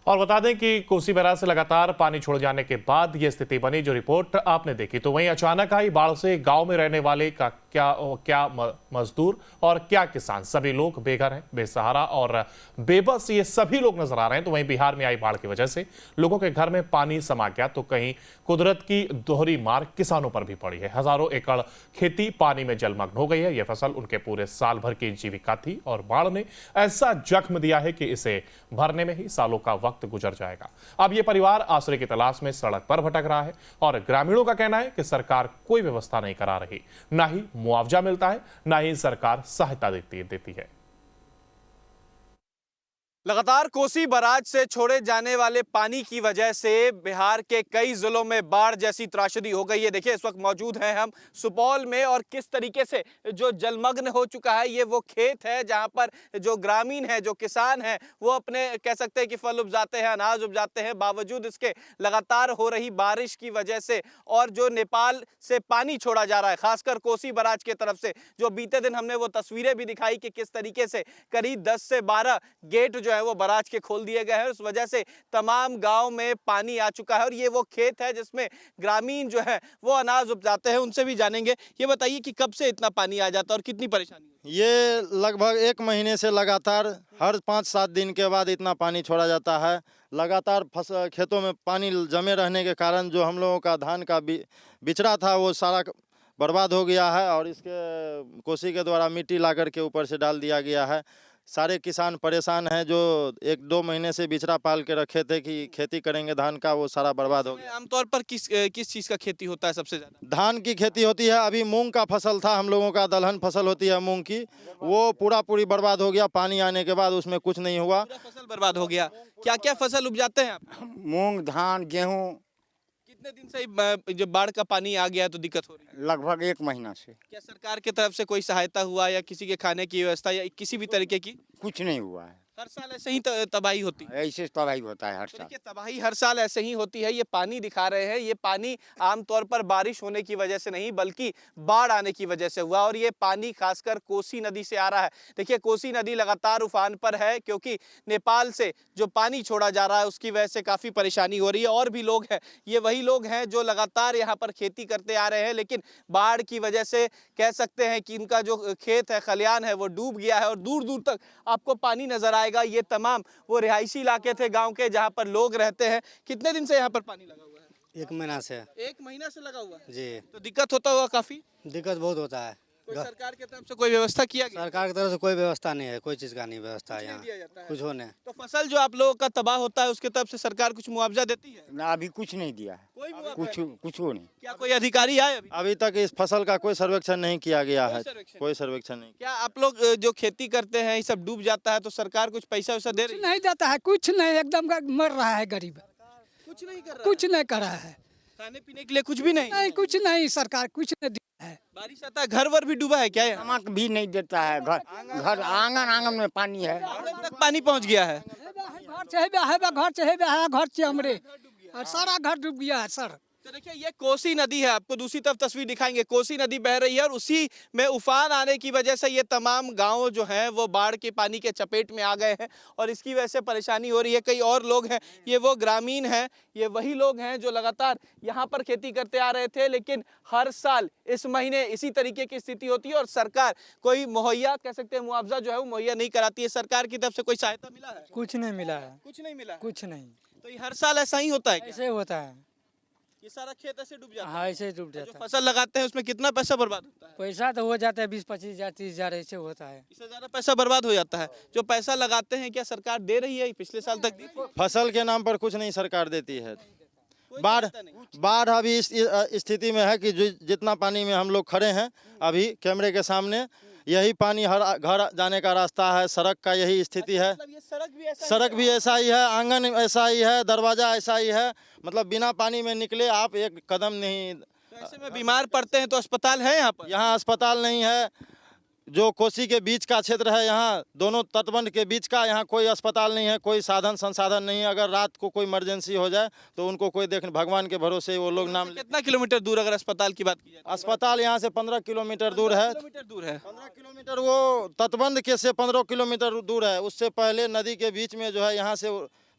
और बता दें कि कोसी बैराज से लगातार पानी छोड़ जाने के बाद ये स्थिति बनी जो रिपोर्ट आपने देखी। तो वहीं अचानक आई बाढ़ से गांव में रहने वाले का क्या मजदूर और क्या किसान, सभी लोग बेघर हैं, बेसहारा और बेबस ये सभी लोग नजर आ रहे हैं। तो वहीं बिहार में आई बाढ़ की वजह से लोगों के घर में पानी समा गया, तो कहीं कुदरत की दोहरी मार किसानों पर भी पड़ी है। हजारों एकड़ खेती पानी में जलमग्न हो गई है। यह फसल उनके पूरे साल भर की जीविका थी और बाढ़ ने ऐसा जख्म दिया है कि इसे भरने में ही सालों का वक्त गुजर जाएगा। अब यह परिवार आश्रय की तलाश में सड़क पर भटक रहा है और ग्रामीणों का कहना है कि सरकार कोई व्यवस्था नहीं करा रही, ना ही मुआवजा मिलता है, ना ही सरकार सहायता देती है। लगातार कोसी बैराज से छोड़े जाने वाले पानी की वजह से बिहार के कई जिलों में बाढ़ जैसी त्रासदी हो गई है। देखिए, इस वक्त मौजूद हैं हम सुपौल में और किस तरीके से जो जलमग्न हो चुका है ये वो खेत है जहां पर जो ग्रामीण है, जो किसान है, वो अपने कह सकते हैं कि फल उपजाते हैं, अनाज उपजाते हैं। बावजूद इसके लगातार हो रही बारिश की वजह से और जो नेपाल से पानी छोड़ा जा रहा है, खासकर कोसी बैराज की तरफ से, जो बीते दिन हमने वो तस्वीरें भी दिखाई कि किस तरीके से करीब 10 से 12 गेट जो है वो बैराज के खोल दिए गए हैं। उस वजह से तमाम गांव में पानी आ चुका है और ये वो खेत है जिसमें ग्रामीण जो है वो अनाज उपजाते हैं। उनसे भी जानेंगे। ये बताइए कि कब से इतना पानी आ जाता है और कितनी परेशानी है? ये लगभग 1 महीने से लगातार हर 5-7 दिन के बाद इतना पानी छोड़ा जाता है। लगातार खेतों में पानी जमे रहने के कारण जो हम लोगों का धान का बिचड़ा था वो सारा बर्बाद हो गया है और इसके कोसी के द्वारा मिट्टी ला कर के ऊपर से डाल दिया गया है। सारे किसान परेशान हैं जो 1-2 महीने से बिचड़ा पाल के रखे थे कि खेती करेंगे धान का, वो सारा बर्बाद हो गया। आमतौर पर किस चीज़ का खेती होता है सबसे ज़्यादा? धान की खेती होती है। अभी मूंग का फसल था हम लोगों का, दलहन फसल होती है मूंग की, वो पूरी बर्बाद हो गया। पानी आने के बाद उसमें कुछ नहीं हुआ, पूरा फसल बर्बाद हो गया। क्या क्या फसल उपजाते हैं आप? मूंग, धान, गेहूं। कितने दिन से जो बाढ़ का पानी आ गया है तो दिक्कत हो रही है? लगभग 1 महीना से क्या सरकार की तरफ से कोई सहायता हुआ या किसी के खाने की व्यवस्था या किसी भी तरीके की? कुछ नहीं हुआ है। हर साल ऐसे ही तबाही होती है। ऐसे तबाही होता है हर साल। देखिए, तबाही हर साल ऐसे ही होती है। ये पानी दिखा रहे हैं, ये पानी आमतौर पर बारिश होने की वजह से नहीं बल्कि बाढ़ आने की वजह से हुआ और ये पानी खासकर कोसी नदी से आ रहा है। देखिए, कोसी नदी लगातार उफान पर है क्योंकि नेपाल से जो पानी छोड़ा जा रहा है उसकी वजह से काफ़ी परेशानी हो रही है। और भी लोग हैं, ये वही लोग हैं जो लगातार यहाँ पर खेती करते आ रहे हैं, लेकिन बाढ़ की वजह से कह सकते हैं कि इनका जो खेत है, खलियान है, वो डूब गया है और दूर दूर तक आपको पानी नजर आएगा। ये तमाम वो रिहायशी इलाके थे गांव के जहां पर लोग रहते हैं। कितने दिन से यहाँ पर पानी लगा हुआ है? 1 महीना से। 1 महीना से लगा हुआ है जी। तो दिक्कत होता होगा काफी? दिक्कत बहुत होता है। कोई सरकार की तरफ से कोई व्यवस्था किया गया? सरकार की तरफ से कोई व्यवस्था नहीं है, कोई चीज़ का नहीं व्यवस्था है नहीं यहाँ, दिया जाता है। कुछ होने। तो फसल जो आप लोगों का तबाह होता है उसके तरफ से सरकार कुछ मुआवजा देती है? ना, अभी कुछ नहीं दिया है। कोई मुआवजा कुछ नहीं? कुछ नहीं। क्या कोई अधिकारी आए अभी? अभी तक इस फसल का कोई सर्वेक्षण नहीं किया गया है। कोई सर्वेक्षण नहीं। क्या आप लोग जो खेती करते हैं ये सब डूब जाता है तो सरकार कुछ पैसा वैसा दे रही है? नहीं देता है, कुछ नहीं, एकदम मर रहा है गरीब, कुछ नहीं कर रहा कुछ नहीं कर रहा है। खाने पीने के लिए कुछ भी नहीं? नहीं, कुछ नहीं, सरकार कुछ नहीं दिया है। बारिश आता है, घर वर भी डूबा है क्या? यहाँ नमक भी नहीं देता है। घर आंगन में पानी है। आंगन तक पानी पहुंच गया है। घर से हमरे और सारा घर डूब गया है सर। तो देखिए, ये कोसी नदी है, आपको दूसरी तरफ तस्वीर दिखाएंगे। कोसी नदी बह रही है और उसी में उफान आने की वजह से ये तमाम गांव जो हैं वो बाढ़ के पानी के चपेट में आ गए हैं और इसकी वजह से परेशानी हो रही है। कई और लोग हैं, ये वो ग्रामीण हैं, ये वही लोग हैं जो लगातार यहाँ पर खेती करते आ रहे थे, लेकिन हर साल इस महीने इसी तरीके की स्थिति होती है और सरकार कोई मुहैया कह सकते हैं मुआवजा जो है वो मुहैया नहीं कराती है। सरकार की तरफ से कोई सहायता मिला है? कुछ नहीं मिला है, कुछ नहीं मिला। कुछ नहीं। तो ये हर साल ऐसा ही होता है क्या? ऐसे होता है। ये सारा खेत ऐसे डूब जाता है? हाँ, ऐसे डूब जो जाता है। फसल लगाते हैं उसमें कितना पैसा बर्बाद होता है? पैसा तो हो जाता है 20-25 हज़ार 30 हज़ार ऐसे होता है। इससे ज्यादा पैसा बर्बाद हो जाता है। जो पैसा लगाते हैं क्या सरकार दे रही है? पिछले साल तक दी थी? फसल के नाम पर कुछ नहीं सरकार देती है। कोई बाढ़ सहायता नहीं। बाढ़ अभी इस स्थिति में है कि जितना पानी में हम लोग खड़े हैं अभी कैमरे के सामने, यही पानी हर घर जाने का रास्ता है। सड़क का यही स्थिति है। मतलब ये सड़क भी ऐसा ही है, आंगन ऐसा ही है, दरवाजा ऐसा ही है। मतलब बिना पानी में निकले आप एक कदम नहीं। तो ऐसे में बीमार पड़ते हैं तो अस्पताल है यहाँ पर? यहाँ अस्पताल नहीं है। जो कोसी के बीच का क्षेत्र है, यहाँ दोनों तटबंध के बीच का, यहाँ कोई अस्पताल नहीं है, कोई साधन संसाधन नहीं है। अगर रात को कोई इमरजेंसी हो जाए तो उनको कोई देख, भगवान के भरोसे वो लोग नाम। कितना किलोमीटर दूर अगर अस्पताल की बात की जाए? अस्पताल यहाँ से 15 किलोमीटर दूर है। किलोमीटर दूर है। 15 किलोमीटर वो तटबंध के से 15 किलोमीटर दूर है। उससे पहले नदी के बीच में जो है यहाँ से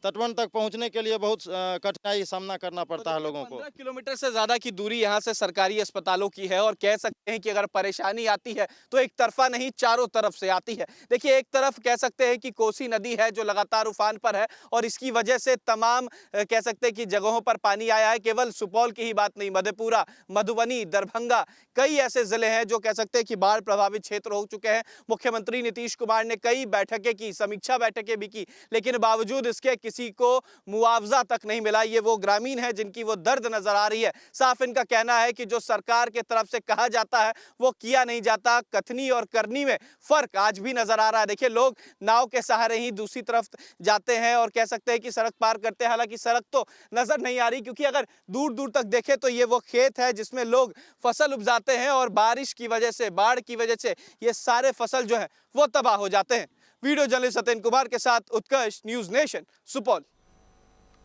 तटबंध तक पहुंचने के लिए बहुत कठिनाई सामना करना पड़ता है लोगों को। 15 किलोमीटर से ज्यादा की दूरी यहाँ से सरकारी अस्पतालों की है और कह सकते हैं कि अगर परेशानी आती है तो एक तरफा नहीं, चारों तरफ से आती है। देखिए, एक तरफ कह सकते हैं कि कोसी नदी है जो लगातार उफान पर है और इसकी वजह से तमाम कह सकते हैं कि जगहों पर पानी आया है। केवल सुपौल की ही बात नहीं, मधेपुरा, मधुबनी, दरभंगा, कई ऐसे जिले हैं जो कह सकते हैं कि बाढ़ प्रभावित क्षेत्र हो चुके हैं। मुख्यमंत्री नीतीश कुमार ने कई बैठकें की, समीक्षा बैठकें भी की, लेकिन बावजूद इसके किसी को मुआवजा तक नहीं मिला। ये वो ग्रामीण है जिनकी वो दर्द नजर आ रही है। साफ इनका कहना है कि जो सरकार के तरफ से कहा जाता है वो किया नहीं जाता। कथनी और करनी में फर्क आज भी नजर आ रहा है। देखिए, लोग नाव के सहारे ही दूसरी तरफ जाते हैं और कह सकते हैं कि सड़क पार करते हैं। हालांकि सड़क तो नजर नहीं आ रही, क्योंकि अगर दूर दूर तक देखें तो ये वो खेत है जिसमें लोग फसल उपजाते हैं और बारिश की वजह से, बाढ़ की वजह से ये सारे फसल जो है वो तबाह हो जाते हैं। वीडियो जर्नलिस्ट सत्येंद्र कुमार के साथ उत्कर्ष, न्यूज नेशन, सुपौल।